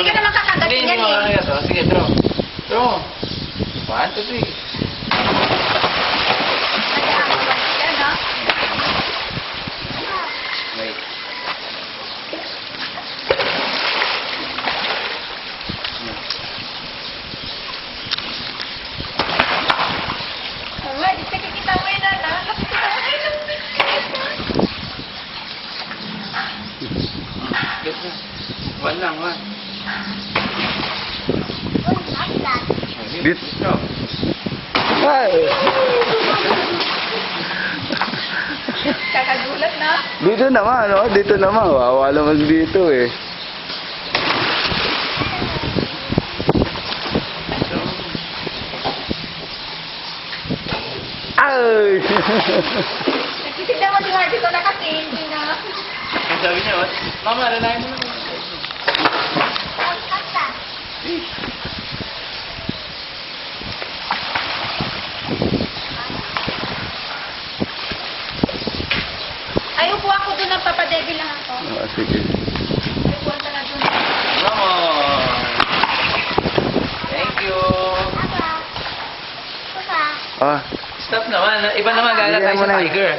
Hindi ka naman kakagatin Hindi, yan hindi mo eh. kakagat. Oh. Sige, throw. Throw. 1, 2, 3. Yan, no? Wait. Alright, kita mo yun, ha? Get na. 1 lang, 1. Dito. Throw. Ay! Kakagulat na. Dito naman, no? Dito naman. Wawa naman dito eh. Ay! Nagtitignan mo si Marty ko na kasi, hindi na. Ang sabi niya, what? Mama, lalayan mo na. Ay, upo ako doon, nagpapadebil lang ako. Ah, sige. Ay, upo ka na doon. Come on. Thank you. Ah, Stop naman. Iba naman gala Bigyan tayo mo sa na. tiger.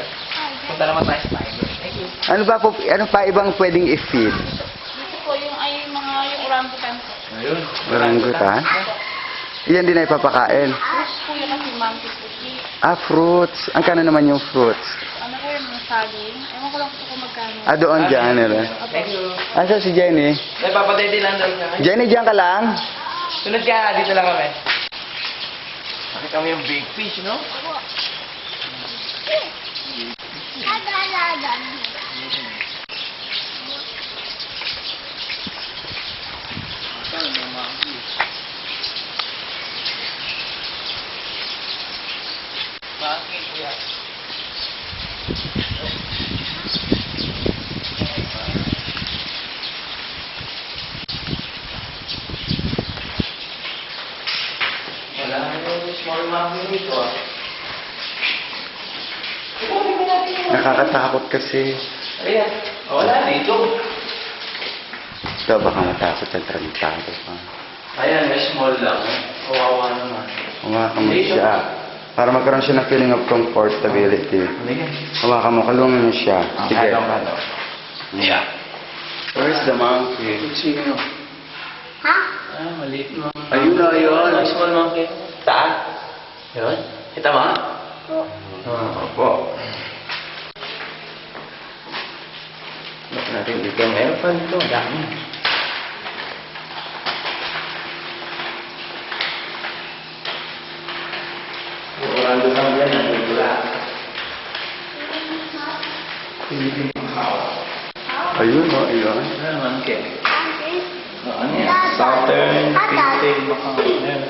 Punta naman tayo sa tiger. Thank you. ano pa ibang pwedeng i-feed? Dito po, yung yung orangutan po. Ayun. Orangutan? Iyan din ay papakain. Fruits po yun kasi monkey po. Ah, fruits. Ang kano naman yung fruits? Ano po yun, yung saging? Ewan ko lang po kung magkano. Ah, doon dyan nila. Thank you. Asa si Jenny? Nagpapadede lang daw siya. Jenny, dyan ka lang? Sunod ka, dito lang kami. Nakita mo yung big fish, no? Bakit kuya? Wala yung small monkey dito ah. Nakakatakot kasi. Ayan. Wala dito. Ito, baka matakot ang trantado pa. Ayan, may small lang. Kawawa naman. Hawakan mo siya. Para magkaroon siya ng feeling of comfortability. Ayan. Hawakan mo, kalungan mo siya. Sige. Yeah. Where's the monkey? Sino? Ha? Ah, maliit mo. Ayun na, ayun. Ay, small monkey. Saan? Yun? Kita mo? Opo. Look natin dito. Meron pa dito. Dami. Orando kang yan. Nagugula. Ayun, oh, ayun. Ano monkey? Ano yan? Southern Pigtail Macaw. Ayan.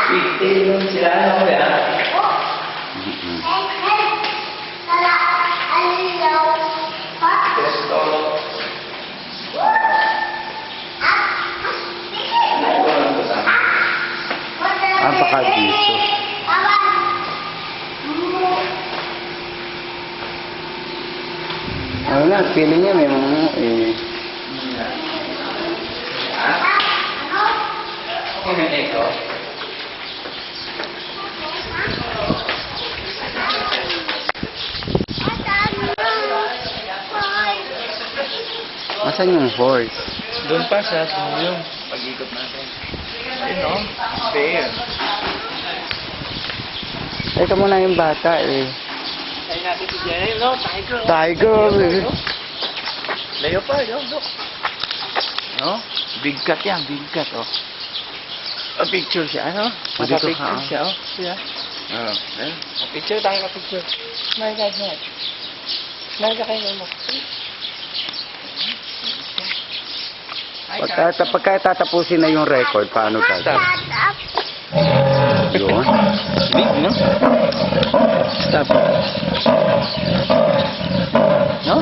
Pigtail yun sila. Ano ba yan? Crestolo. Ano ba lang ito sa amin? Ang pakadiso. Ano na, feeling niya may mga eh. Ikaw? Asan yung horse? Doon pa sa yung pag-ikot natin. Ayun o, bear. Ito muna yung bata eh. Tayo natin si Jenny, no? Tiger. Tiger. Leopard, look. No? Big cat yan, big cat, oh. A picture siya, ano? Dito ka, Maka-picture ah. siya, oh. Siya. Oh, ayun. Picture tayo ka-picture. Smile ka, smile. Smile ka kayo mo. Pagka tatapusin na yung record, paano tayo? Yun. Big, no? Stop. No?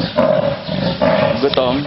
Gutom.